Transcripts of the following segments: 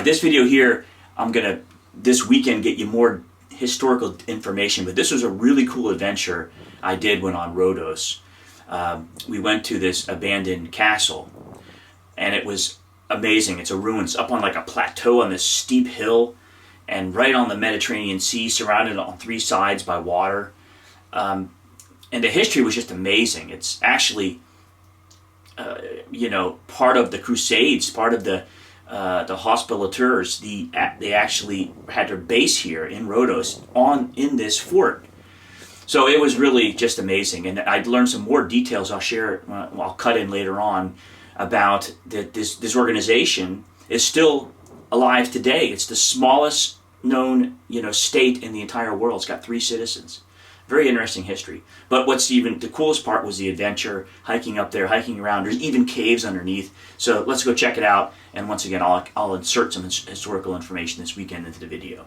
Alright, this video here, I'm gonna this weekend get you more historical information, but this was a really cool adventure I did when on Rhodes. We went to this abandoned castle, and it was amazing. It's a ruin. It's up on like a plateau on this steep hill, and right on the Mediterranean Sea, surrounded on three sides by water. And the history was just amazing. It's actually, part of the Crusades, part of the Hospitateurs. They actually had their base here in Rhodes in this fort. So it was really just amazing, and I'd learned some more details I'll cut in later on about that this organization is still alive today. It's the smallest known state in the entire world. It's got 3 citizens. Very interesting history. But what's even the coolest part was the adventure, hiking up there, hiking around. There's even caves underneath. So let's go check it out. And once again, I'll insert some historical information this weekend into the video.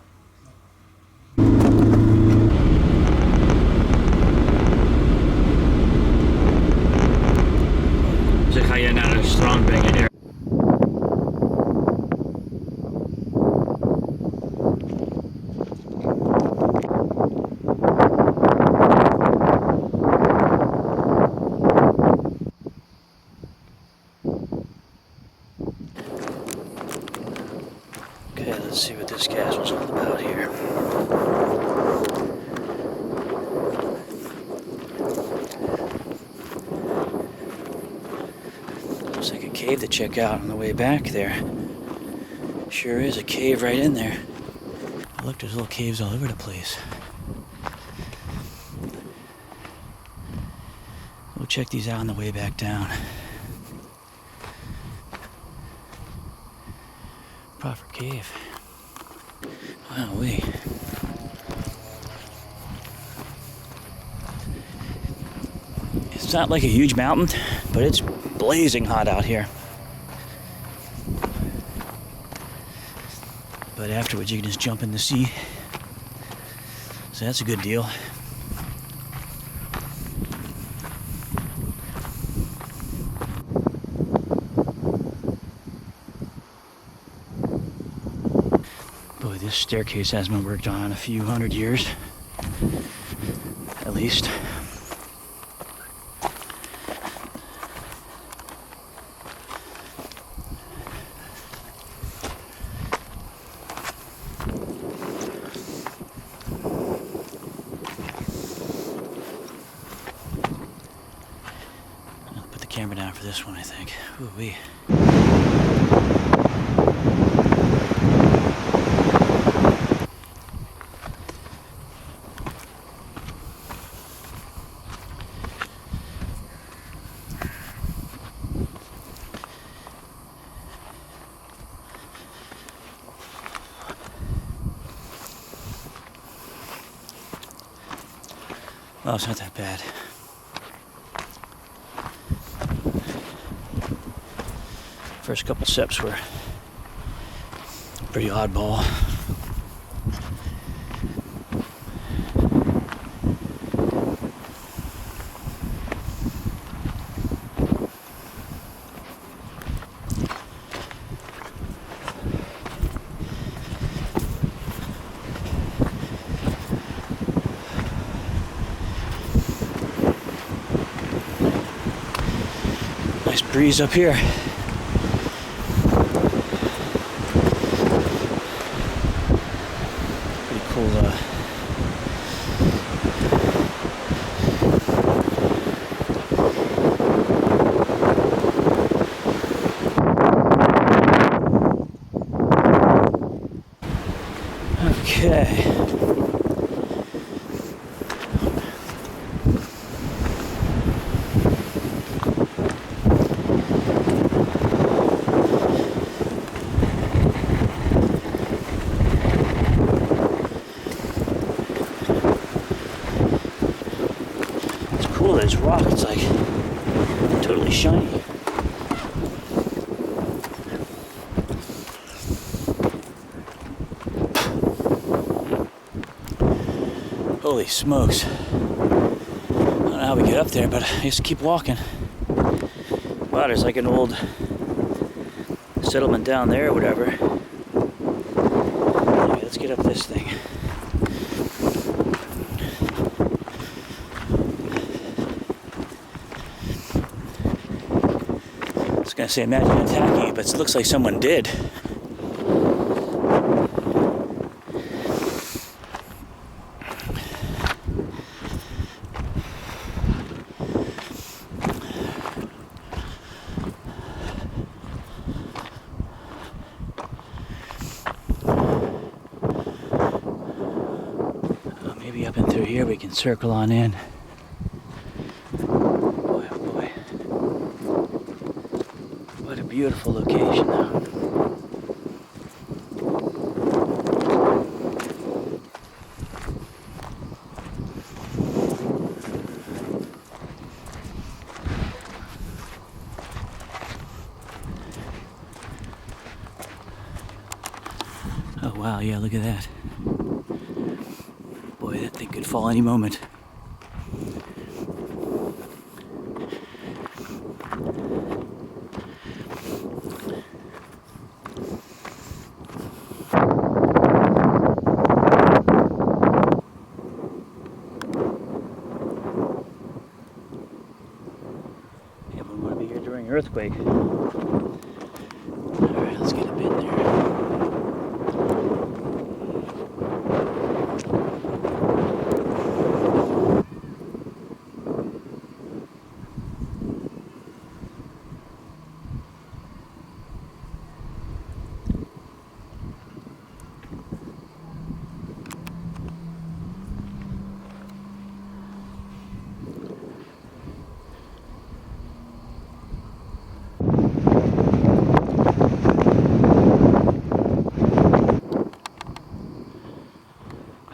Zeg ga je naar het strand brengen. Okay, let's see what this castle's all about here. Looks like a cave to check out on the way back there. Sure is a cave right in there. Look, there's little caves all over the place. We'll check these out on the way back down. Proper cave. Wow-wee. It's not like a huge mountain, but it's blazing hot out here. But afterwards you can just jump in the sea. So that's a good deal. Boy, this staircase hasn't been worked on in a few hundred years, at least. I'll put the camera down for this one, I think. Ooh-wee. Oh, it's not that bad. First couple steps were pretty oddball. Nice breeze up here. Pretty cool. Okay. This rock, it's like totally shiny. Holy smokes. I don't know how we get up there, but I just keep walking. Wow, there's like an old settlement down there or whatever. gonna say imagine attacking it, but it looks like someone did. Maybe up and through here we can circle on in. Boy, oh boy. What a beautiful location though. Oh wow, yeah, look at that. Boy, that thing could fall any moment. Yeah, we want to be here during earthquake. Alright, let's get a bit there.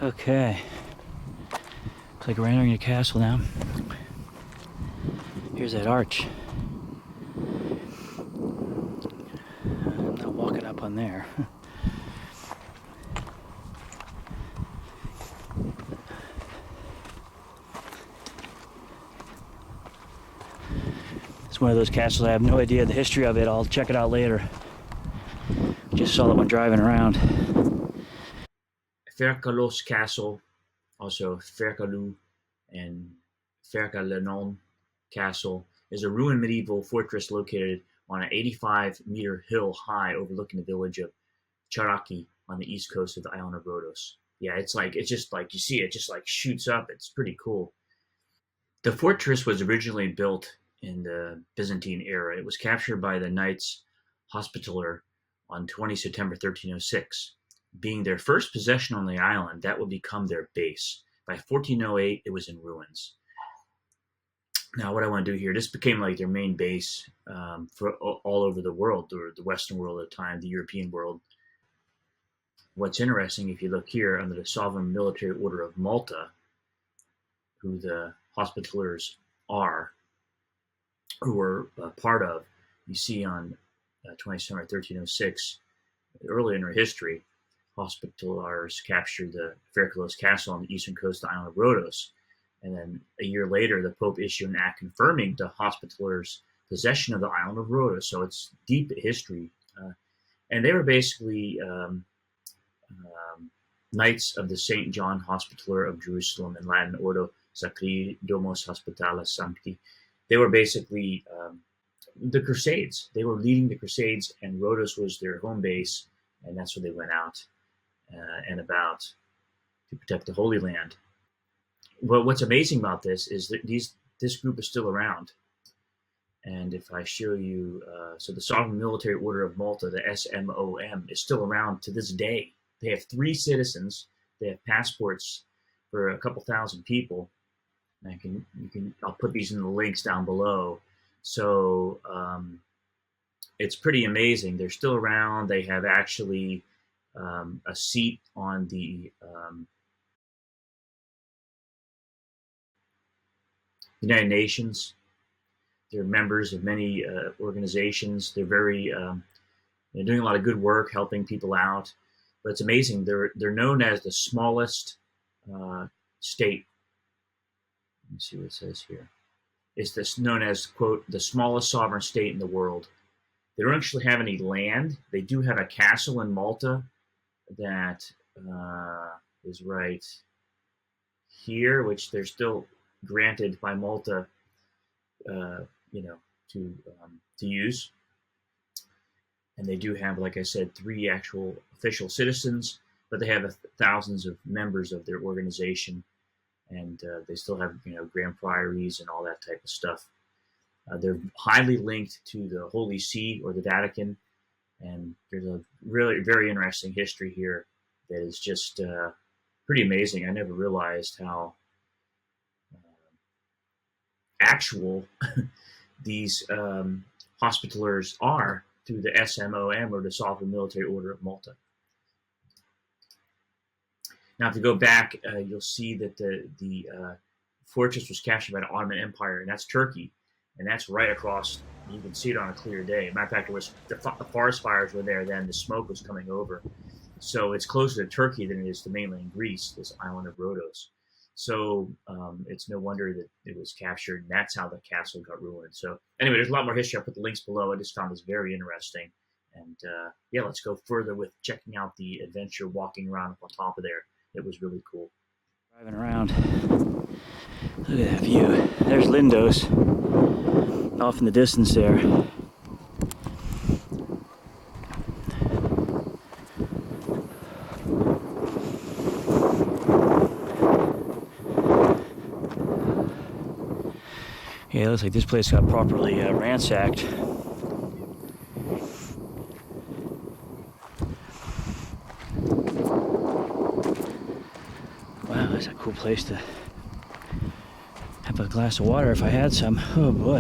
Okay. Looks like we're entering a castle now. Here's that arch. I'm not walking up on there. It's one of those castles I have no idea the history of it. I'll check it out later. Just saw that one driving around. Feraklos Castle, also Feraklos and Feraklos Castle, is a ruined medieval fortress located on an 85-meter hill high overlooking the village of Charaki on the east coast of the island of Rhodes. Yeah, it's just like you see it just like shoots up. It's pretty cool. The fortress was originally built in the Byzantine era. It was captured by the Knights Hospitaller on 20 September 1306. Being their first possession on the island, that would become their base. By 1408, it was in ruins. Now, what I want to do here, this became like their main base for all over the world, or the Western world at the time, the European world. What's interesting, if you look here, under the Sovereign Military Order of Malta, who the Hospitallers are, who were part of, you see on 20 September 1306, early in their history, Hospitallers captured the Pheraklos castle on the eastern coast of the island of Rhodes. And then a year later, the Pope issued an act confirming the Hospitallers' possession of the island of Rhodes. So it's deep history. And they were basically Knights of the St. John Hospitaller of Jerusalem, in Latin, Ordo Sacri Domus Hospitalis Sancti. They were basically the Crusades. They were leading the Crusades, and Rhodes was their home base, and that's where they went out and about to protect the Holy Land. Well, what's amazing about this is that this group is still around. And if I show you, so the Sovereign Military Order of Malta, the SMOM, is still around to this day. They have 3 citizens. They have passports for a couple thousand people. And I'll put these in the links down below. So it's pretty amazing. They're still around. They have actually a seat on the United Nations. They're members of many organizations. They're they're doing a lot of good work, helping people out. But it's amazing. They're known as the smallest state. Let me see what it says here. It's this known as, quote, the smallest sovereign state in the world. They don't actually have any land. They do have a castle in Malta that is right here, which they're still granted by Malta, to use. And they do have, like I said, 3 actual official citizens, but they have thousands of members of their organization, and they still have, grand priories and all that type of stuff. They're highly linked to the Holy See or the Vatican, and there's a really very interesting history here that is just pretty amazing. I never realized how actual these Hospitallers are through the SMOM, or the Sovereign Military Order of Malta. Now, if you go back, you'll see that the fortress was captured by the Ottoman Empire, and that's Turkey, and that's right across. You can see it on a clear day. Matter of fact, the forest fires were there then. The smoke was coming over, so it's closer to Turkey than it is to mainland Greece, this island of Rhodes. So it's no wonder that it was captured, and that's how the castle got ruined. So anyway, there's a lot more history. I'll put the links below. I just found this very interesting. And yeah, let's go further with checking out the adventure, walking around up on top of there. It was really cool. Driving around. Look at that view. There's Lindos off in the distance there. Yeah, it looks like this place got properly ransacked. Wow, that's a cool place to have a glass of water if I had some. Oh boy.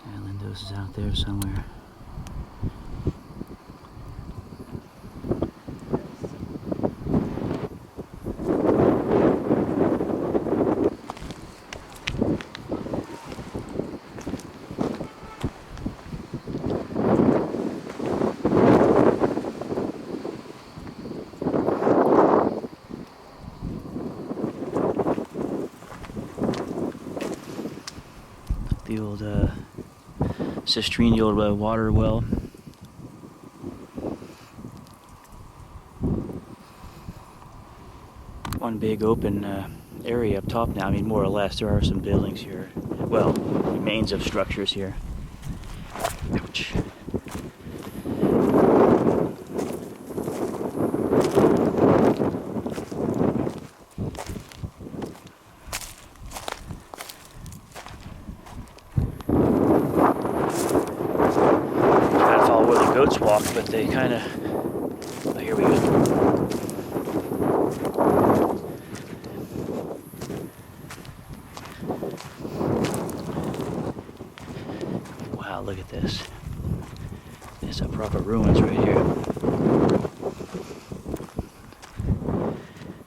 Yeah, Lindos is out there somewhere. The old cisterine, the old water well. One big open area up top now. I mean, more or less, there are some buildings here. Well, remains of structures here. Ouch. Goats walk, but they kind of. Oh, here we go. Wow, look at this. There's a proper ruins right here.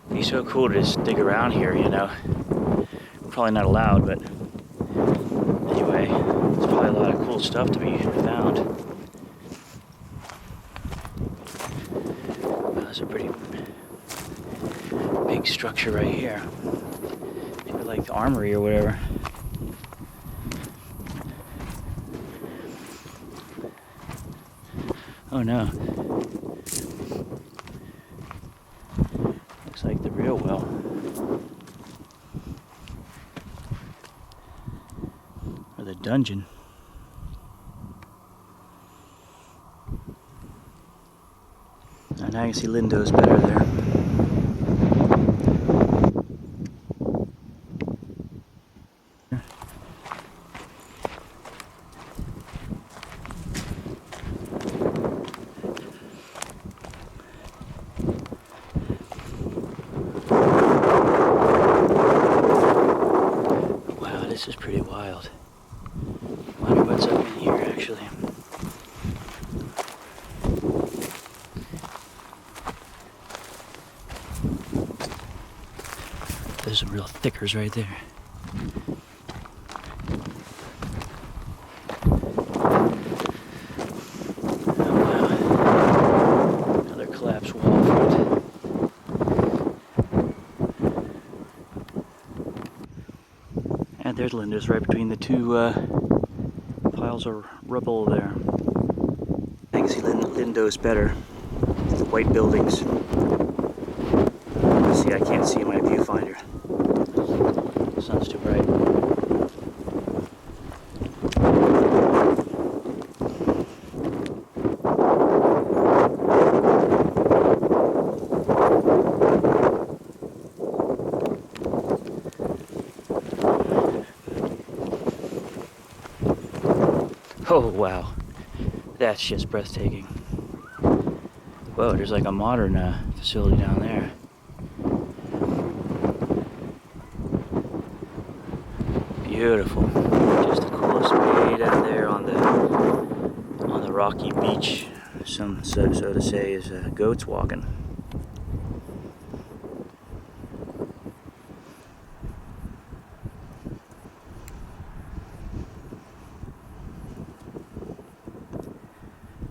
It'd be so cool to just dig around here, you know. Probably not allowed, but anyway, there's probably a lot of cool stuff to be found. There's a pretty big structure right here. Maybe like the armory or whatever. Oh no. Looks like the real well. Or the dungeon. Now you can see Lindos better there. Wow, this is pretty wild. Wonder what's up in here actually. There's some real thickers right there. Oh wow. Another collapsed wall front. And there's Lindos right between the two piles of rubble there. I can see Lindos better. The white buildings. See, I can't see my viewfinder. Sun's too bright. Oh wow, that's just breathtaking. Whoa, there's like a modern facility down there. Beautiful. Just the coolest way down there on the rocky beach, so to say, is goats walking.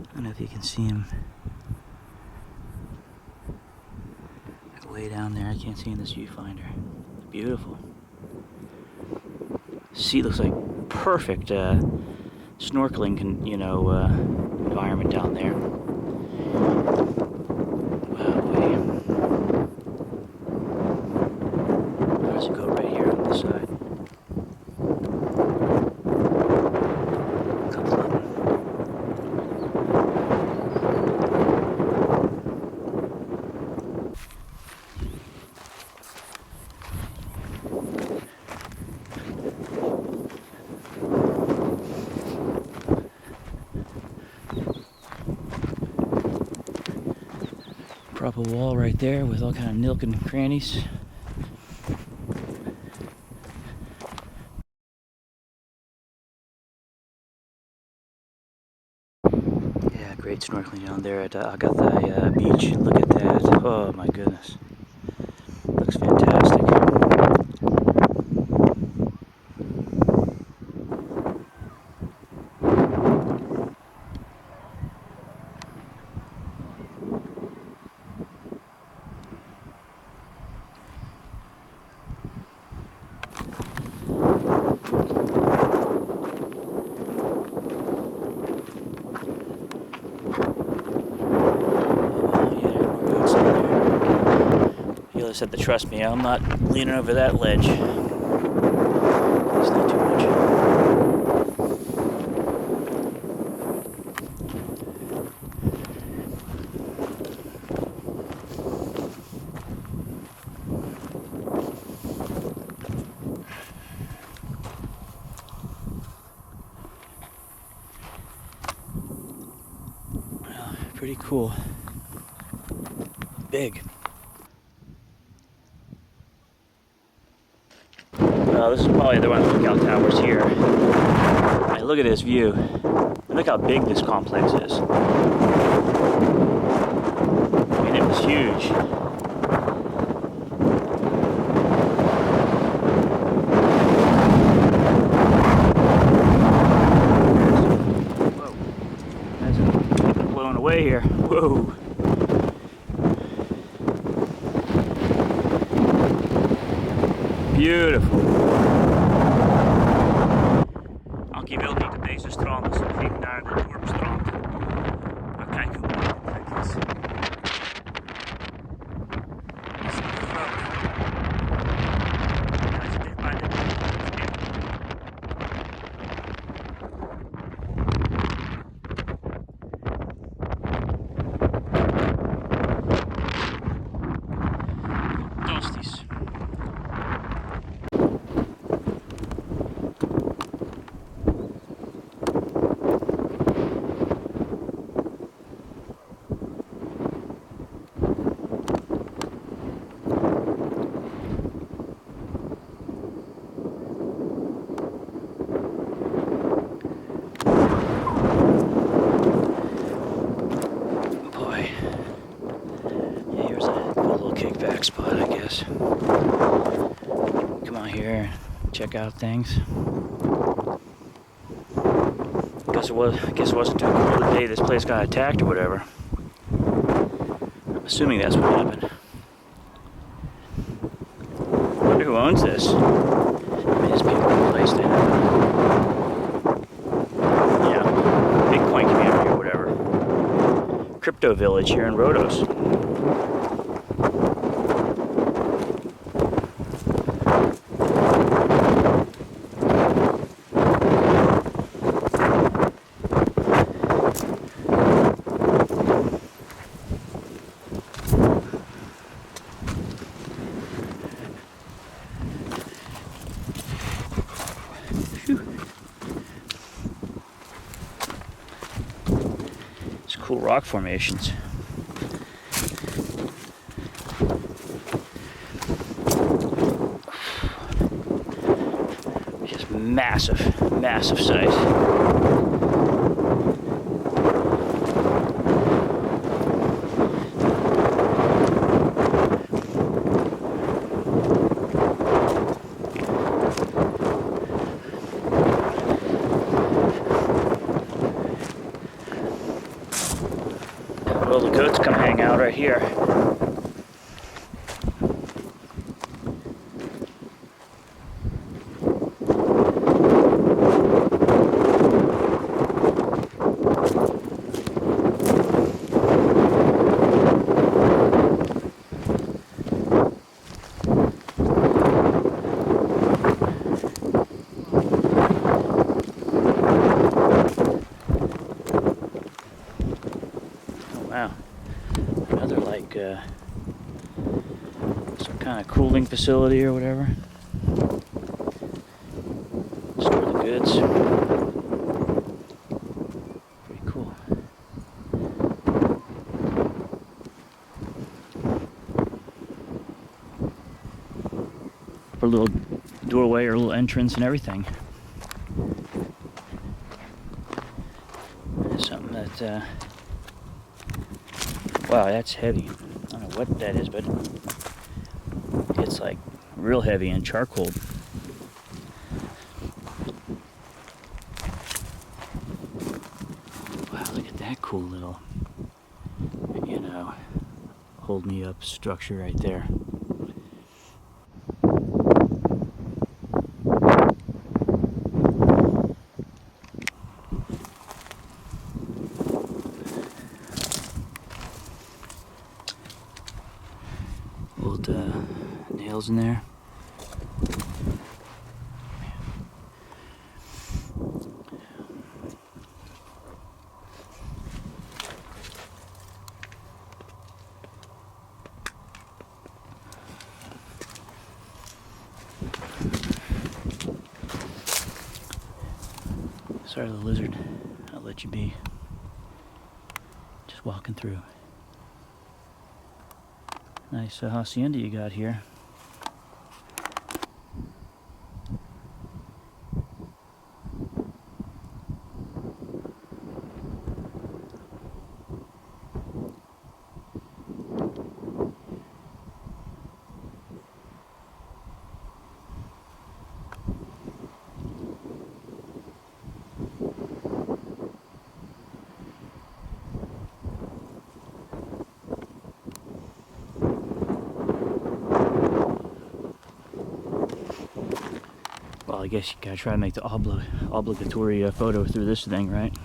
I don't know if you can see him way down there. I can't see in this viewfinder. Beautiful. Sea looks like perfect snorkeling, environment down there. Wow, there's a goat right here on this side. Couple of them. Prop a wall right there with all kind of nook and crannies. Yeah, great snorkeling down there at Agatha Beach. Look at that. Oh my goodness. Looks fantastic. You just have to trust me. I'm not leaning over that ledge. It's not too much. Well, pretty cool. Big. This is probably the one of the lookout towers here. I look at this view. Look how big this complex is. I mean, it was huge. Whoa. That's blown away here. Whoa. Beautiful. Ankie wil niet op deze strand, dus we gingen naar het dorpsstrand. Maar kijk hoe mooi dit is. Het is zo groot. Ja, als je dichtbij dit is fantastisch. Kickback spot, I guess. Come out here, check out things. I guess it wasn't too cool the day this place got attacked or whatever. I'm assuming that's what happened. I wonder who owns this. I mean, it's being replaced in Bitcoin community or whatever. Crypto village here in Rhodes. cool rock formations. Just massive, massive size. Well, the goats come hang out right here. Wow, another like some kind of cooling facility or whatever. Store the goods. Pretty cool. A little doorway or a little entrance and everything. That's something that wow, that's heavy. I don't know what that is, but it's like real heavy and charcoal. Wow, look at that cool little, you know, hold me up structure right there. Old nails in there. Sorry, the lizard. I'll let you be. Just walking through. Nice hacienda you got here. Well, I guess you gotta try to make the obligatory photo through this thing, right?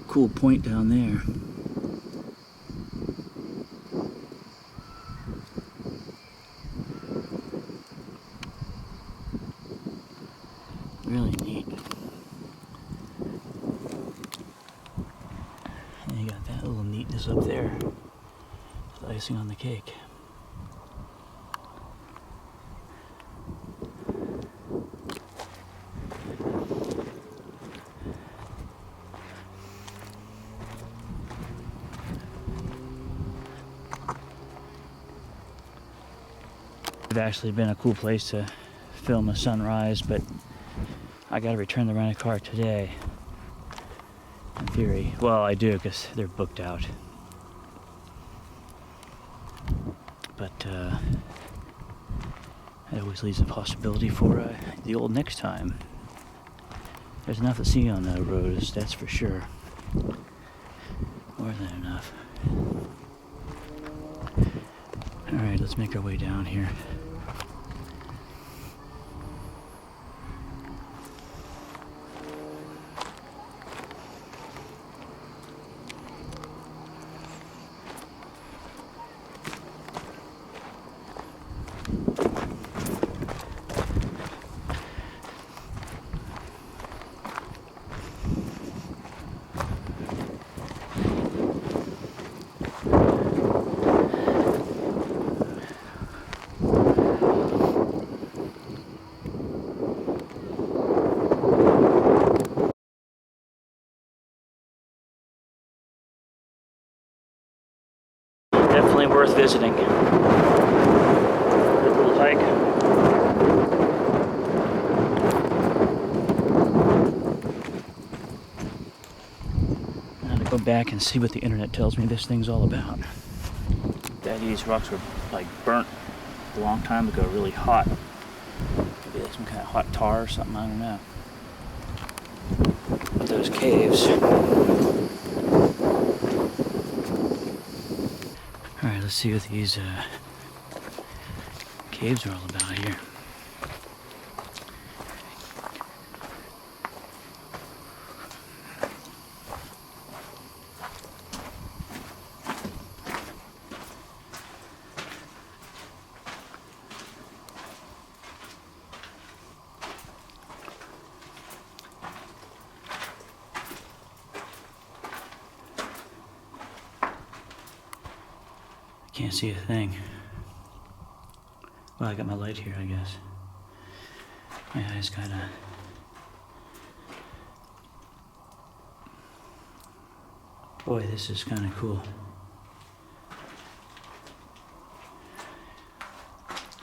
Cool point down there. Really neat. And you got that little neatness up there. The icing on the cake. It'd actually been a cool place to film a sunrise, but I gotta return the rent-a-car today. In theory. Well, I do, because they're booked out. but it always leaves a possibility for the old next time. There's enough to see on Rhodes, that's for sure. More than enough. Alright, let's make our way down here. Definitely worth visiting. Good little hike. Now to go back and see what the internet tells me this thing's all about. These rocks were like burnt a long time ago, really hot. Maybe like some kind of hot tar or something, I don't know. But those caves. Alright, let's see what these caves are all about here. Can't see a thing. Well, I got my light here, I guess. My eyes kinda... Boy, this is kinda cool.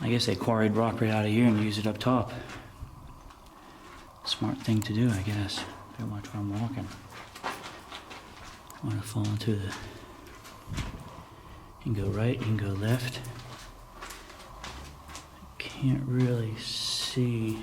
I guess they quarried rock right out of here and used it up top. Smart thing to do, I guess. Better watch where I'm walking. I want to fall into the... You can go right, you can go left. Can't really see.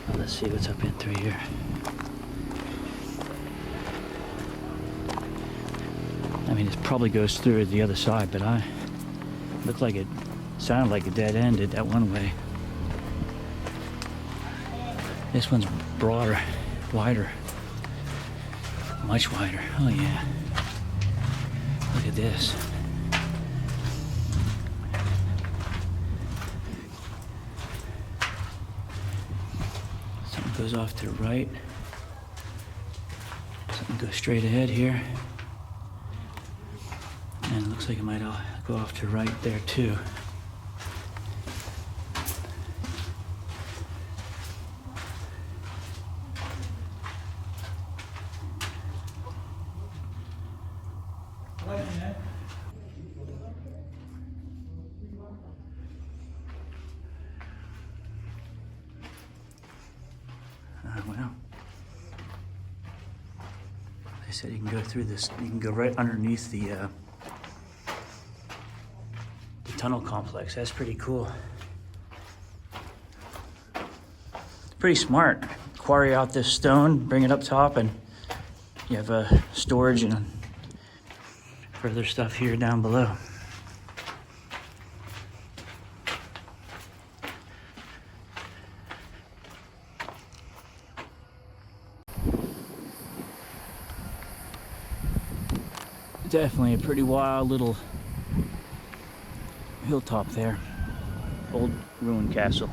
Well, let's see what's up in through here. I mean, it probably goes through the other side, but looked like it sounded like a dead end that one way. This one's broader, wider, much wider. Oh yeah. Look at this. Something goes off to the right. Something goes straight ahead here. And it looks like it might go off to the right there too. Well, they said you can go through this, you can go right underneath the tunnel complex. That's pretty cool. Pretty smart. Quarry out this stone, bring it up top, and you have storage and further stuff here down below. Definitely a pretty wild little hilltop there. Old ruined castle.